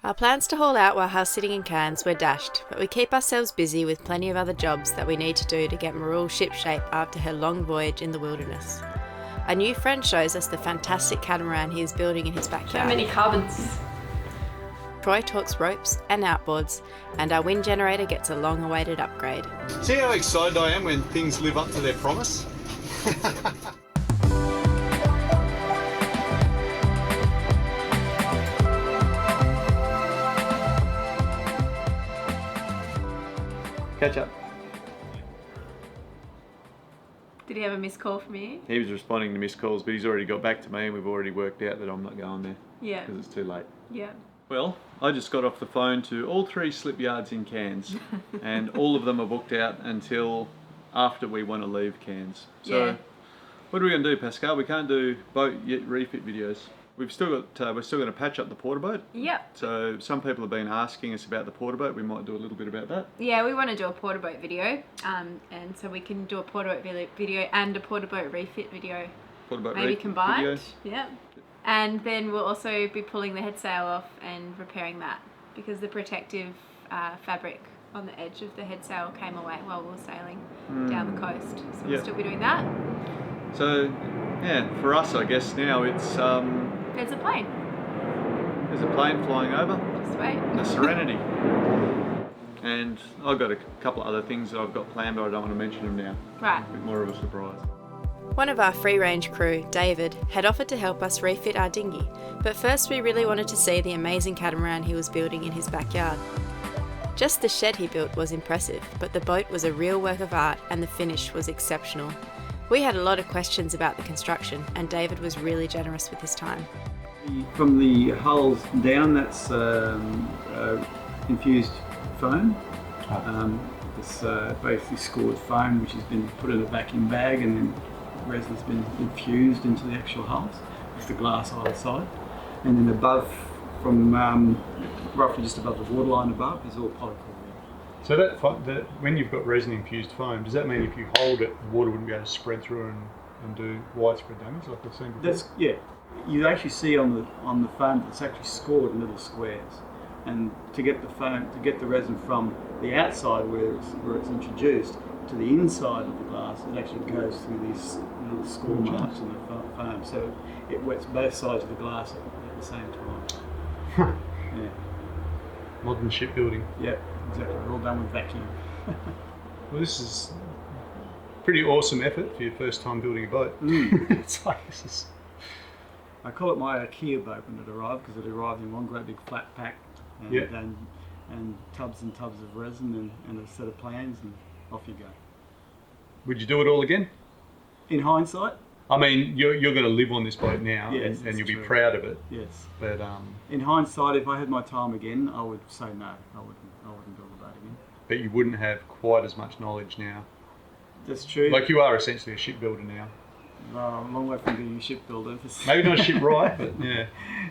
Our plans to haul out while house sitting in Cairns were dashed, but we keep ourselves busy with plenty of other jobs that we need to do to get Mirrool shipshape after her long voyage in the wilderness. A new friend shows us the fantastic catamaran he is building in his backyard. So many carbons. Troy talks ropes and outboards, and our wind generator gets a long-awaited upgrade. See how excited I am when things live up to their promise? Catch up. Did he have a missed call from you? He was responding to missed calls, but he's already got back to me and we've already worked out that I'm not going there. Yeah. Because it's too late. Yeah. Well, I just got off the phone to all 3 slip yards in Cairns and all of them are booked out until after we want to leave Cairns. So Yeah. what are we going to do, Pascal? We can't do boat yet refit videos. We're still going to patch up the porta boat. Yep. So some people have been asking us about the porta boat. We might do a little bit about that. Yeah, we want to do a porta boat video, and so we can do a porta boat video and a porta boat refit video, Porta boat maybe refit combined. video. Yeah. And then we'll also be pulling the head sail off and repairing that because the protective fabric on the edge of the head sail came away while we were sailing down the coast. So we'll still be doing that. So yeah, for us, I guess now it's There's a plane. there's a plane flying over. Just wait. The Serenity. And I've got a couple of other things that I've got planned, but I don't want to mention them now. Right. A bit more of a surprise. One of our free-range crew, David, had offered to help us refit our dinghy, but first we really wanted to see the amazing catamaran he was building in his backyard. Just the shed he built was impressive, but the boat was a real work of art and the finish was exceptional. We had a lot of questions about the construction, and David was really generous with his time. From the hulls down, that's infused foam. It's basically scored foam which has been put in a vacuum bag and then resin's been infused into the actual hulls with the glass either side. And then above, from roughly just above the waterline above, is all polychloride. So that when you've got resin infused foam, does that mean if you hold it, the water wouldn't be able to spread through and do widespread damage like we've seen before? Yeah. You actually see on the foam it's actually scored in little squares, and to get the foam, to get the resin from the outside where it's introduced to the inside of the glass, it actually goes through these little score marks in the foam, so it wets both sides of the glass at the same time. Yeah. Modern shipbuilding. Yeah, exactly. We're all done with vacuum. Well, this is pretty awesome effort for your first time building a boat. It's like this is. I call it my IKEA boat when it arrived because it arrived in one great big flat pack and tubs and tubs of resin and a set of plans, and off you go. Would you do it all again? In hindsight? I mean, you're going to live on this boat now, Yes, and you'll be true. proud of it. Yes. But in hindsight, if I had my time again, I would say no. I wouldn't build a boat again. but you wouldn't have quite as much knowledge now. That's true. Like you are essentially a shipbuilder now. I'm a long way from being a shipbuilder. Maybe not a shipwright, but yeah.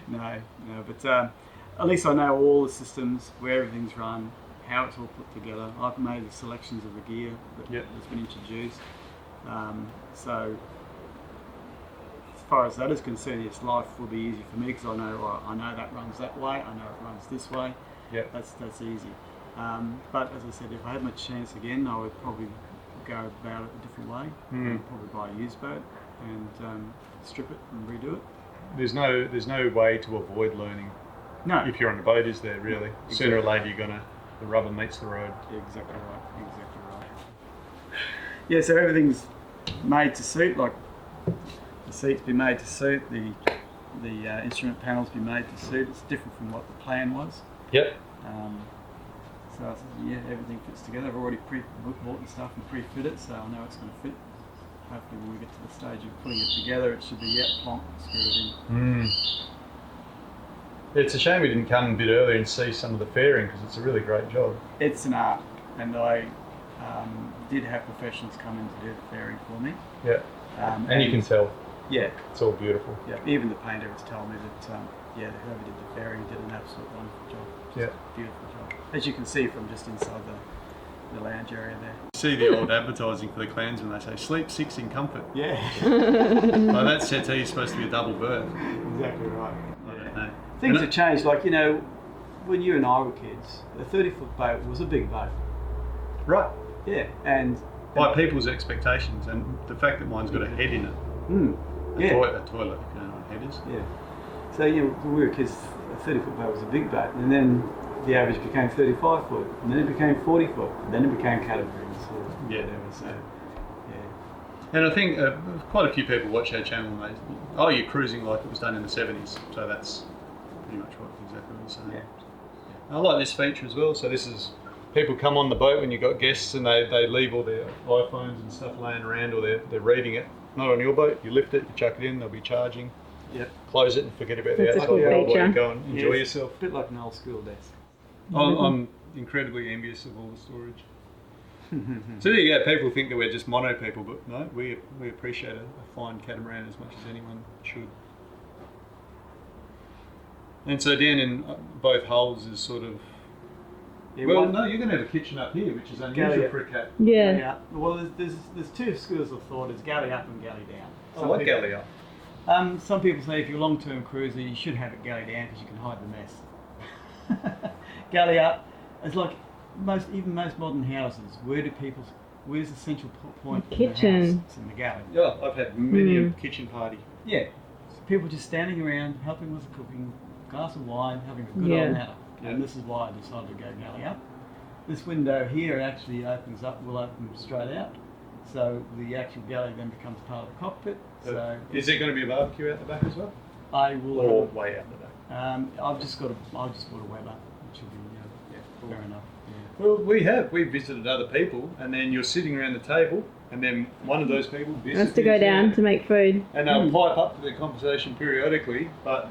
No, but at least I know all the systems, where everything's run, how it's all put together. I've made the selections of the gear that's been introduced. So as far as that is concerned, yes, life will be easy for me because I know that runs that way, I know it runs this way. Yep. That's easy. But as I said, if I had my chance again, I would probably go about it a different way. I'd probably buy a used boat and strip it and redo it. There's no way to avoid learning. No. If you're on a boat, is there really? Exactly. Sooner or later, the rubber meets the road. Exactly right. Yeah, so everything's made to suit. Like the seats be made to suit, the instrument panels be made to suit. It's different from what the plan was. Yep. So yeah, everything fits together. I've already bought the stuff and pre-fit it, so I know it's going to fit. Hopefully when we get to the stage of putting it together, it should be plonk, screw it in. It's a shame we didn't come a bit earlier and see some of the fairing because it's a really great job. It's an art, and I did have professionals come in to do the fairing for me. Yeah. And you can tell. Yeah. It's all beautiful. Yeah. Even the painter has told me that whoever did the fairing did an absolute wonderful job. Just a beautiful job. As you can see from just inside the lounge area there. You see the old advertising for the clans when they say sleep 6 in comfort. Yeah. Like that settee is supposed to be a double berth. Exactly right. I don't know. Things have changed. Like, when you and I were kids, a 30-foot boat was a big boat. Right. Yeah, and By people's expectations, and the fact that mine's got a head in it. A toilet, if you know what a head is. Yeah. So when we were kids, a 30-foot boat was a big boat, and then the average became 35 foot, and then it became 40 foot, and then it became catemarans or whatever. So, yeah. And I think quite a few people watch our channel and they, oh, you're cruising like it was done in the 70s. So that's pretty much exactly what you're saying. Yeah. I like this feature as well. So this is, people come on the boat when you've got guests and they leave all their iPhones and stuff laying around, or they're reading it. Not on your boat, you lift it, you chuck it in, they'll be charging. Yep. Close it and forget about the That's a outside cool world while you feature. go and enjoy yourself. A bit like an old school desk. I'm incredibly envious of all the storage. So there you go, people think that we're just mono people, but no, we appreciate a fine catamaran as much as anyone should. And so down in both hulls is sort of, Yeah, well, one- no, you're going to have a kitchen up here, which is unusual Galley up. for a cat. Yeah. Yeah. Well, there's two schools of thought. There's galley up and galley down. I like galley up. Some people say if you're a long-term cruiser, you should have it galley down because you can hide the mess. Galley up, it's like most modern houses. Where's the central point? The in the kitchen. house? It's in the galley. Yeah, I've had many a kitchen party. Yeah. So people just standing around, helping with the cooking, glass of wine, having a good Yeah. old natter. And this is why I decided to go galley up. This window here actually opens up, will open straight out. So the actual galley then becomes part of the cockpit. So Is there going to be a barbecue out the back as well? I will. Or way out the back? I've just bought a Weber, which will be fair enough. Yeah. Well, we've visited other people, and then you're sitting around the table, and then one of those people Has to go down to make food. and they'll pipe up to their conversation periodically. But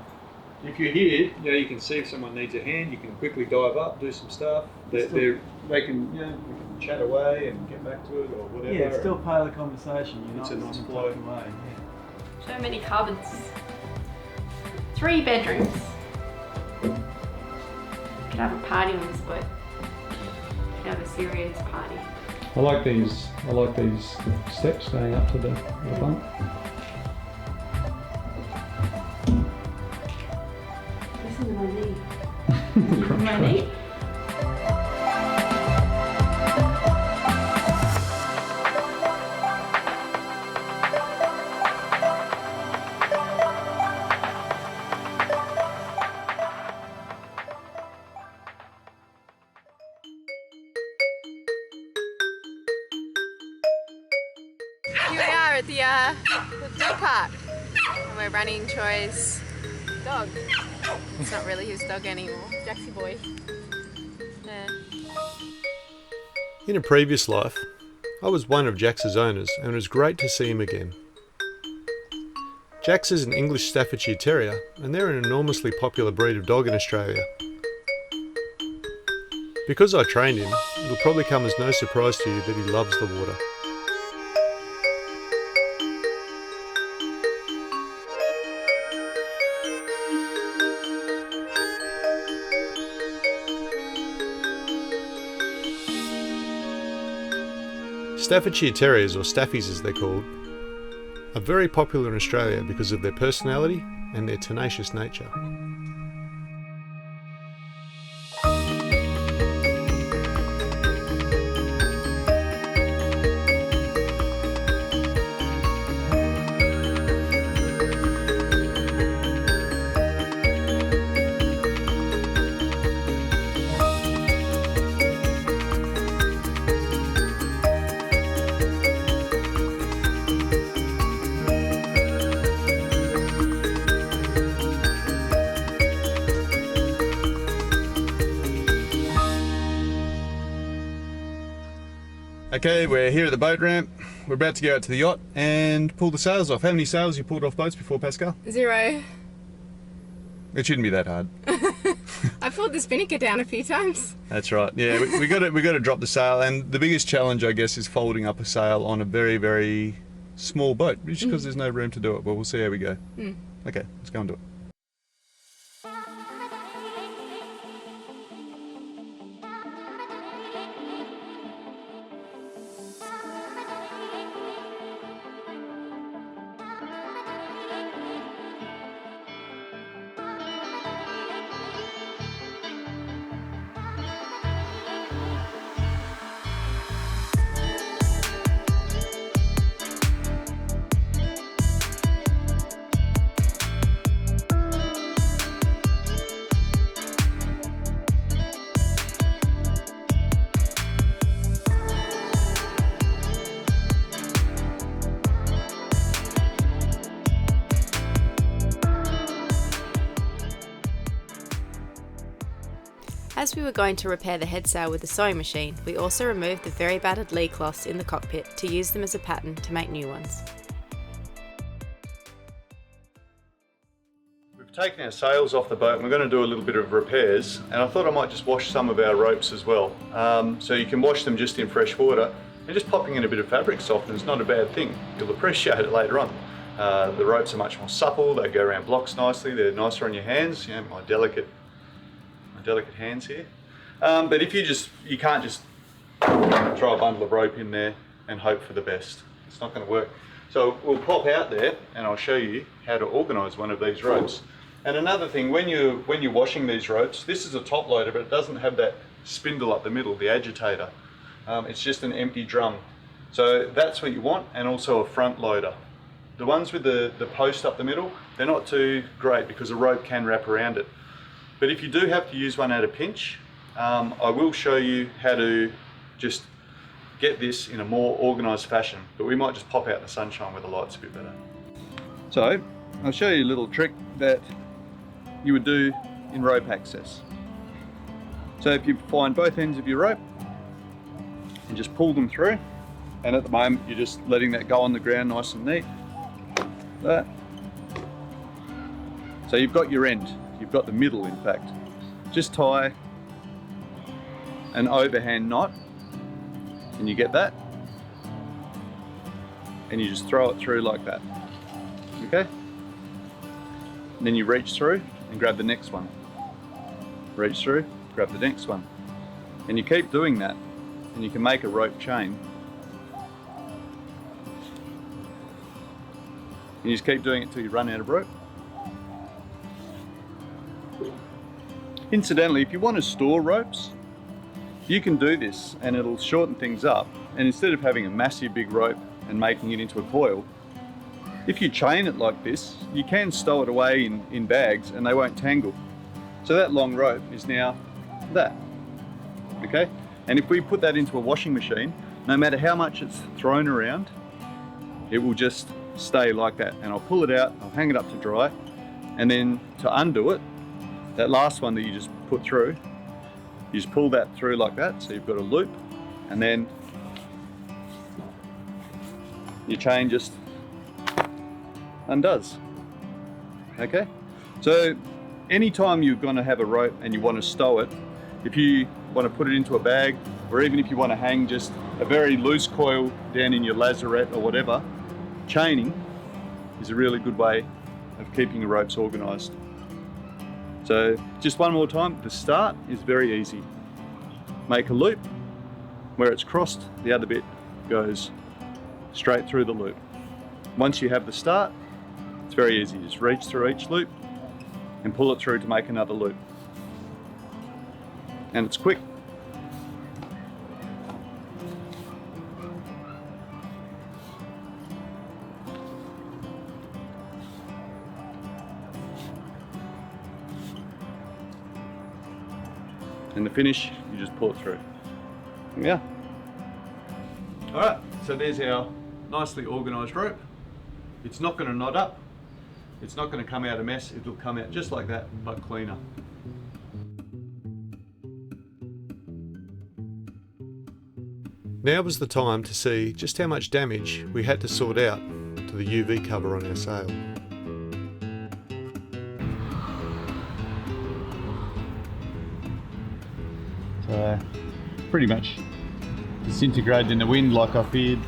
if you're here, you can see if someone needs a hand, you can quickly dive up, do some stuff. They can we can chat away and get back to it or whatever. Yeah, it's still part of the conversation. You're It's not a nice tucked flow. away. Yeah. So many cupboards. 3 bedrooms. Could have a party on this boat. Could have a serious party. I like these steps going up to the bunk. Listen to my knee. My knee. Here we are at the dog park, and we're running Troy's dog. It's not really his dog anymore, Jaxie boy. Yeah. In a previous life, I was one of Jax's owners, and it was great to see him again. Jax is an English Staffordshire Terrier, and they're an enormously popular breed of dog in Australia. Because I trained him, it'll probably come as no surprise to you that he loves the water. Staffordshire Terriers, or Staffies as they're called, are very popular in Australia because of their personality and their tenacious nature. Okay, we're here at the boat ramp. We're about to go out to the yacht and pull the sails off. How many sails you pulled off boats before, Pascal? 0. It shouldn't be that hard. I pulled the spinnaker down a few times. That's right. Yeah, we got to drop the sail, and the biggest challenge, I guess, is folding up a sail on a very, very small boat, just because there's no room to do it. But we'll see how we go. Okay, let's go and do it. As we were going to repair the head sail with the sewing machine, we also removed the very battered lee cloths in the cockpit to use them as a pattern to make new ones. We've taken our sails off the boat and we're going to do a little bit of repairs, and I thought I might just wash some of our ropes as well. So you can wash them just in fresh water, and just popping in a bit of fabric softener is not a bad thing. You'll appreciate it later on. The ropes are much more supple, they go around blocks nicely, they're nicer on your hands. You know, my delicate hands here. But if you can't just throw a bundle of rope in there and hope for the best. It's not going to work. So we'll pop out there and I'll show you how to organise one of these ropes. And another thing, when you're washing these ropes, this is a top loader, but it doesn't have that spindle up the middle, the agitator. It's just an empty drum. So that's what you want, and also a front loader. The ones with the post up the middle, they're not too great because a rope can wrap around it. But if you do have to use one at a pinch, I will show you how to just get this in a more organised fashion. But we might just pop out in the sunshine where the light's a bit better. So I'll show you a little trick that you would do in rope access. So if you find both ends of your rope and just pull them through, and at the moment you're just letting that go on the ground nice and neat. That. So you've got your end. You've got the middle, in fact. Just tie an overhand knot, and you get that, and you just throw it through like that. Okay? And then you reach through and grab the next one. Reach through, grab the next one. And you keep doing that, and you can make a rope chain. And you just keep doing it until you run out of rope. Incidentally, if you want to store ropes, you can do this and it'll shorten things up. And instead of having a massive big rope and making it into a coil, if you chain it like this, you can stow it away in bags and they won't tangle. So that long rope is now that. Okay? And if we put that into a washing machine, no matter how much it's thrown around, it will just stay like that. And I'll pull it out, I'll hang it up to dry, and then to undo it, that last one that you just put through, you just pull that through like that, so you've got a loop, and then your chain just undoes. Okay? So anytime you're going to have a rope and you want to stow it, if you want to put it into a bag, or even if you want to hang just a very loose coil down in your lazarette or whatever, chaining is a really good way of keeping your ropes organised. So just one more time, the start is very easy. Make a loop, where it's crossed, the other bit goes straight through the loop. Once you have the start, it's very easy. Just reach through each loop and pull it through to make another loop. And it's quick. And the finish, you just pull it through. Yeah. All right, so there's our nicely organised rope. It's not going to knot up. It's not going to come out a mess. It'll come out just like that, but cleaner. Now was the time to see just how much damage we had to sort out to the UV cover on our sail. So pretty much disintegrated in the wind like I feared.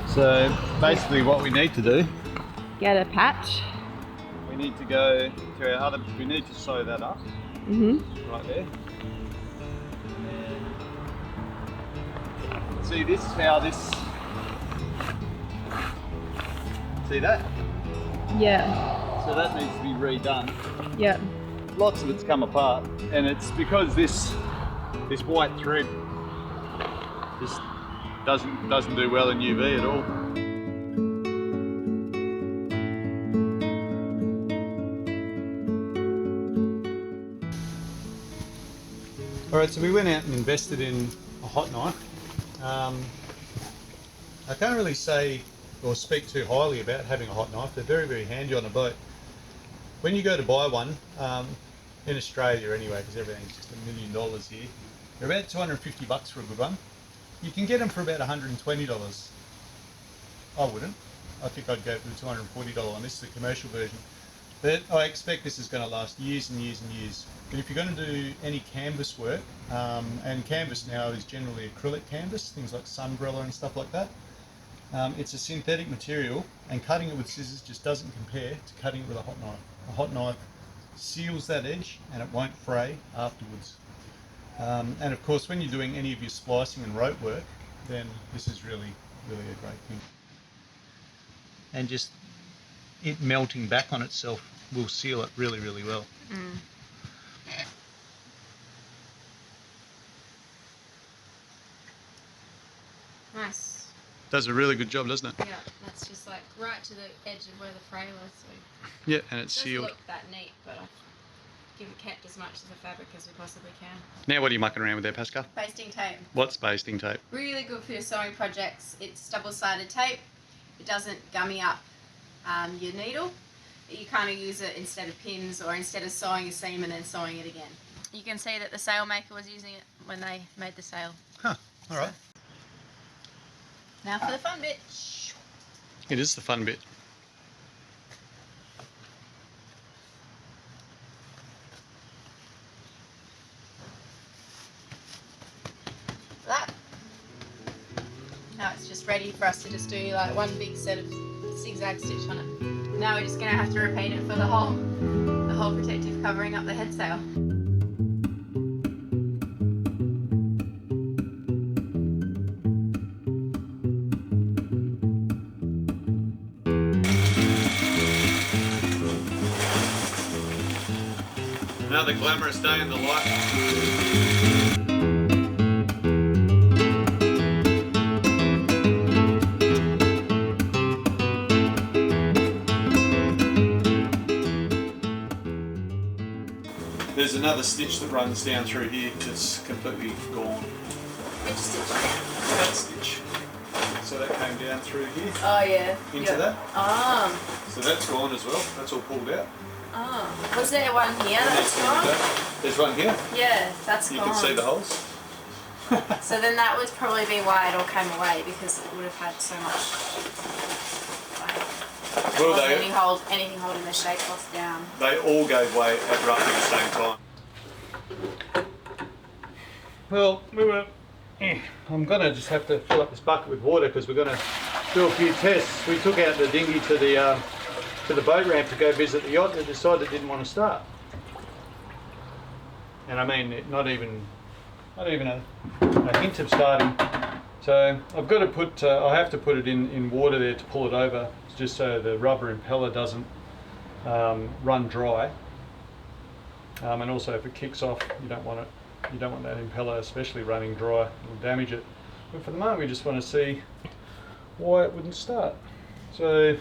So basically what we need to do, Get a patch. we need to go to our other, we need to sew that up right there. And see, this is how this, see that? Yeah. So that needs to be redone. Yeah. Lots of it's come apart, and it's because this white thread just doesn't do well in UV at all. All right, so we went out and invested in a hot knife. I can't really say or speak too highly about having a hot knife. They're very, very handy on a boat. When you go to buy one, in Australia anyway, because everything's just $1 million here. They're about $250 for a good one. You can get them for about $120. I wouldn't. I think I'd go for the $240 one. This is the commercial version. But I expect this is going to last years and years and years. But if you're going to do any canvas work, and canvas now is generally acrylic canvas, things like sunbrella and stuff like that, it's a synthetic material, and cutting it with scissors just doesn't compare to cutting it with a hot knife. A hot knife seals that edge and it won't fray afterwards. And of course, when you're doing any of your splicing and rope work, then this is really, really a great thing. And just it melting back on itself will seal it really, really well. Nice. Does a really good job, doesn't it? Yeah, that's just like right to the edge of where the fray was. So Yeah, and it's it doesn't sealed. look that neat, but I've kept as much of the fabric as we possibly can. Now what are you mucking around with there, Pascal? Basting tape. What's basting tape? Really good for your sewing projects. It's double-sided tape. It doesn't gummy up your needle. You kind of use it instead of pins, or instead of sewing a seam and then sewing it again. You can see that the sailmaker was using it when they made the sail. Huh, all right. Now for the fun bit. It is the fun bit. That. Now it's just ready for us to just do like one big set of zigzag stitch on it. Now we're just going to have to repeat it for the whole protective covering up the head sail. Another glamorous day in the life. There's another stitch that runs down through here that's completely gone. Which stitch? That stitch. So that came down through here Oh yeah. into that. Oh. So that's gone as well. That's all pulled out. Oh. Was there one here that's And gone? there's one here. Yeah, that's You gone. can see the holes. So then that would probably be why it all came away, because it would have had so much. Well, Anything holding the shape cloth down. they all gave way at roughly the same time. Well, I'm going to just have to fill up this bucket with water because we're going to do a few tests. We took out the dinghy to the boat ramp to go visit the yacht and decided it didn't want to start. And I mean, not even a hint of starting. So I've got to put, I have to put it in water there to pull it over, just so the rubber impeller doesn't run dry. And also, if it kicks off, you don't want that impeller, especially running dry. It'll damage it. But for the moment, we just want to see why it wouldn't start. So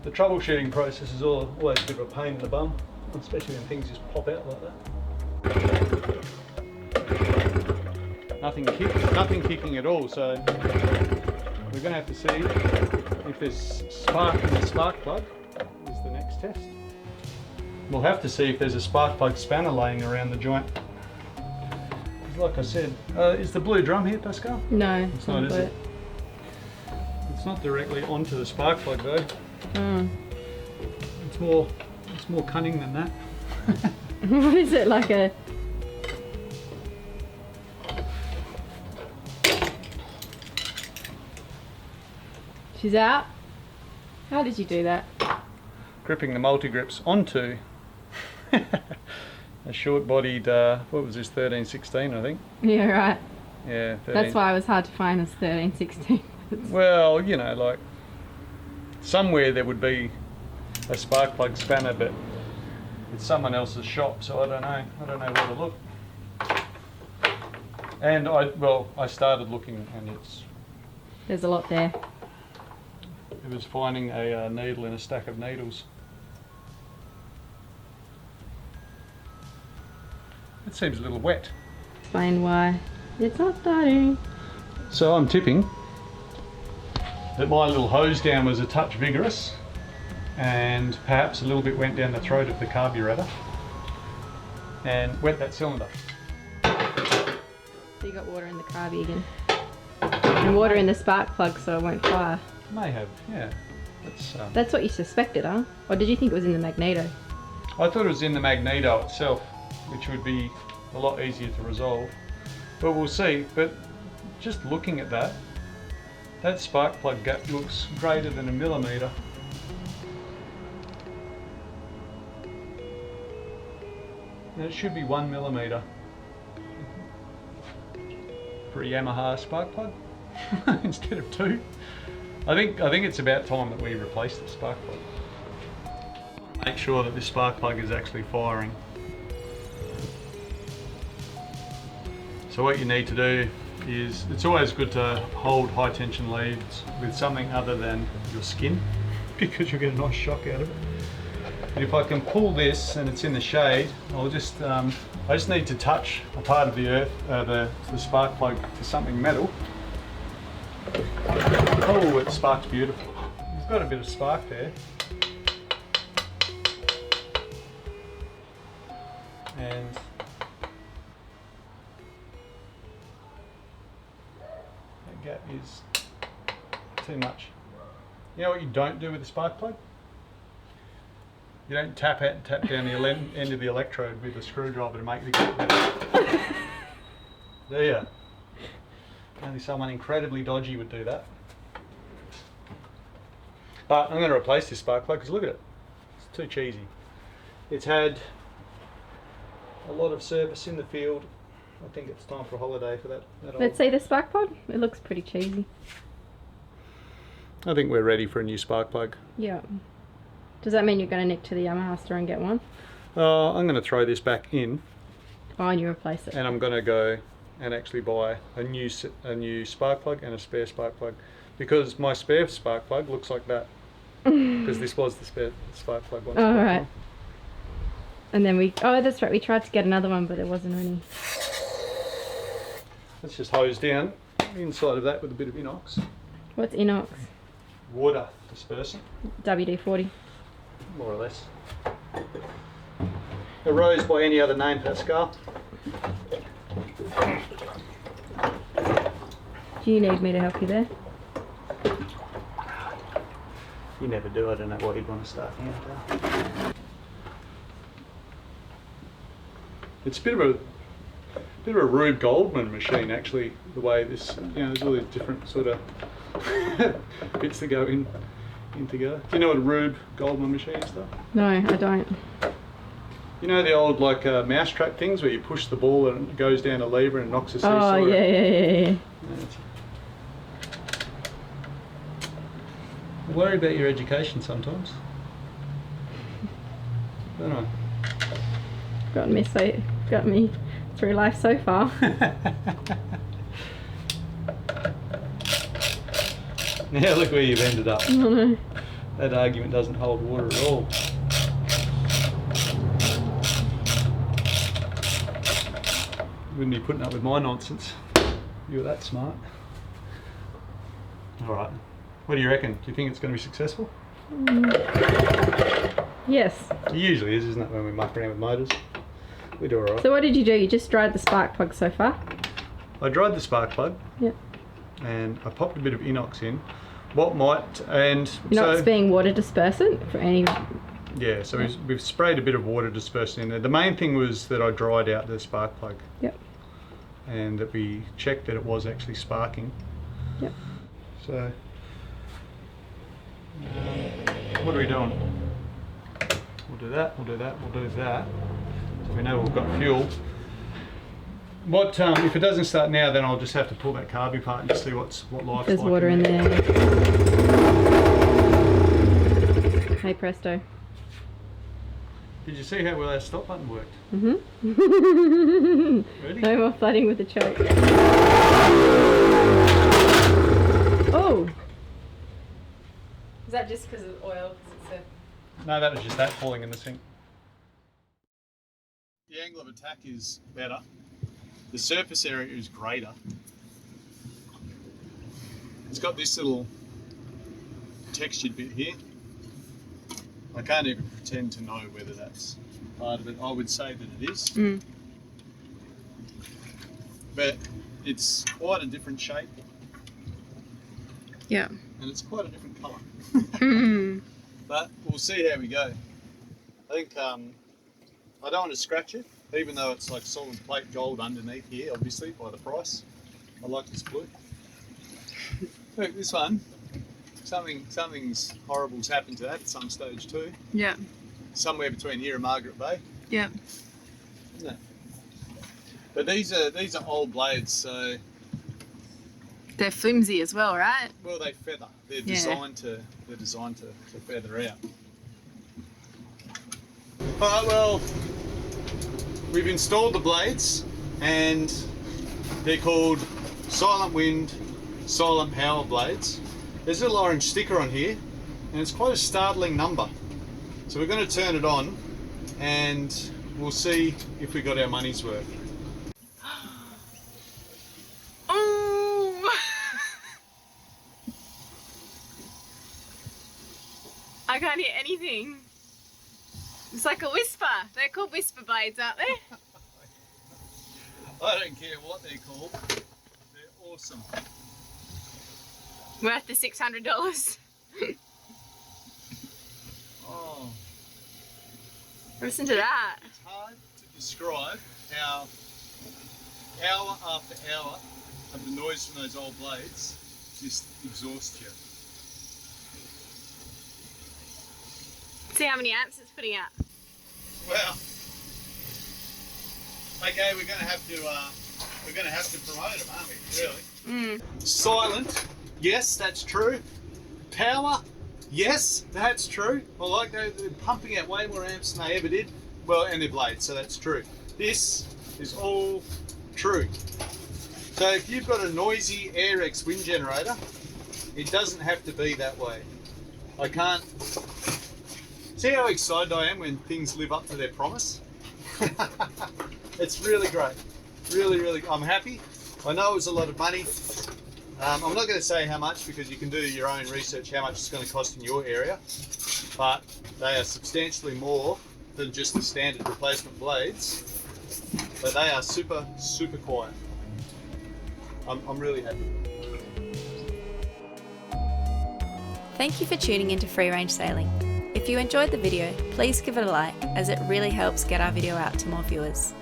the troubleshooting process is always a bit of a pain in the bum, especially when things just pop out like that. Nothing kicking at all. So we're going to have to see if there's spark in the spark plug. Is the next test. We'll have to see if there's a spark plug spanner laying around the joint. Like I said, is the blue drum here, Pascal? No, It's not, is it? It's not directly onto the spark plug though. It's more cunning than that. What is it, like a... She's out? How did you do that? Gripping the multi-grips onto a short-bodied, what was this, 1316 I think? Yeah, right. Yeah, 13. That's why it was hard to find us 1316. Well, you know, like somewhere there would be a spark plug spanner, but it's someone else's shop, so I don't know where to look. And I started looking, and There's a lot there. it was finding a needle in a stack of needles. It seems a little wet. Explain why it's not starting. So I'm tipping that my little hose down was a touch vigorous, and perhaps a little bit went down the throat of the carburetor. and wet that cylinder. So you got water in the carby again. And water in the spark plug so it won't fire. May have, yeah. That's what you suspected, huh? Or did you think it was in the magneto? I thought it was in the magneto itself, which would be a lot easier to resolve. But we'll see. But just looking at that spark plug gap looks greater than 1 millimetre. And it should be 1 millimetre for a Yamaha spark plug instead of 2. I think it's about time that we replace the spark plug. Make sure that this spark plug is actually firing. So what you need to do is, it's always good to hold high tension leads with something other than your skin because you'll get a nice shock out of it. And if I can pull this and it's in the shade, I just need to touch a part of the earth, the spark plug to something metal. Oh, it sparks beautiful. It's got a bit of spark there. And that gap is too much. You know what you don't do with a spark plug? You don't tap out and tap down the end of the electrode with a screwdriver to make the gap better. Do ya? Only someone incredibly dodgy would do that. But I'm going to replace this spark plug because look at it. It's too cheesy. It's had a lot of service in the field. I think it's time for a holiday for that Let's see the spark plug. It looks pretty cheesy. I think we're ready for a new spark plug. Yeah. Does that mean you're going to nick to the Yamaha store and get one? I'm going to throw this back in. Oh, and you replace it. And I'm going to go and actually buy a new spark plug and a spare spark plug, because my spare spark plug looks like that. Because this was the spare spark plug once. Oh, right. And then that's right, we tried to get another one, but there wasn't any. Let's just hose down inside of that with a bit of inox. What's inox? Water dispersant. WD-40. More or less. Arose by any other name, Pascal. Do you need me to help you there? You never do. I don't know why you'd want to start now. It's a bit of a Rube Goldman machine, actually. The way this, there's all these different sort of bits that go in together. Do you know what a Rube Goldman machine is, though? No, I don't. You know the old mousetrap things where you push the ball and it goes down a lever and knocks a seesaw? Oh, yeah. I worry about your education sometimes. Don't I? Got me through life so far. Yeah, look where you've ended up. I know. That argument doesn't hold water at all. You wouldn't be putting up with my nonsense. You were that smart. Alright. What do you reckon? Do you think it's going to be successful? Yes. It usually is, isn't it, when we muck around with motors? We do alright. So what did you do? You just dried the spark plug so far? I dried the spark plug. Yep. And I popped a bit of inox in. Inox being water dispersant for any... Yeah, so we've sprayed a bit of water dispersant in there. The main thing was that I dried out the spark plug. Yep. And that we checked that it was actually sparking. Yep. So, what are we doing? We'll do that, we'll do that, we'll do that. So we know we've got fuel. What if it doesn't start now, then I'll just have to pull that carby apart and see what life's There's like. water in there. Hey presto. Did you see how well our stop button worked? Mm-hmm. Ready? No more flooding with the choke. Oh! Is that just because of oil? No, that was just that falling in the sink. The angle of attack is better. The surface area is greater. It's got this little textured bit here. I can't even pretend to know whether that's part of it. I would say that it is. But it's quite a different shape. Yeah. And it's quite a different colour. But we'll see how we go. I think I don't want to scratch it, even though it's like solid plate gold underneath here, obviously, by the price. I like this blue. Look, this one, something's horrible's happened to that at some stage too. Yeah. Somewhere between here and Margaret Bay. Yeah. Isn't it? But these are old blades, so They're flimsy as well, right? well they feather. They're Yeah. designed to feather out. Alright, well, we've installed the blades and they're called Silent Wind, Silent Power blades. There's a little orange sticker on here and it's quite a startling number. So we're going to turn it on and we'll see if we got our money's worth. Oh! I can't hear anything. It's like a whisper. They're called whisper blades, aren't they? I don't care what they're called. They're awesome. Worth the $600. Oh, Listen to that. it's hard to describe how hour after hour of the noise from those old blades just exhaust you. See how many amps it's putting out. Well, okay, we're going to have to promote them, aren't we? Really? Silent, yes, that's true. Power, yes, that's true. Well, like they're pumping out way more amps than they ever did. Well, and their blades, so that's true. This is all true. So if you've got a noisy Airex wind generator, it doesn't have to be that way. I can't. See how excited I am when things live up to their promise? It's really great. Really, really, I'm happy. I know it was a lot of money. I'm not going to say how much because you can do your own research how much it's going to cost in your area, but they are substantially more than just the standard replacement blades, but they are super, super quiet. I'm really happy. Thank you for tuning into Free Range Sailing. If you enjoyed the video, please give it a like as it really helps get our video out to more viewers.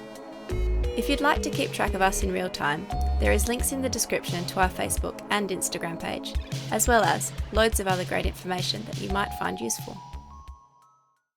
If you'd like to keep track of us in real time, there is links in the description to our Facebook and Instagram page, as well as loads of other great information that you might find useful.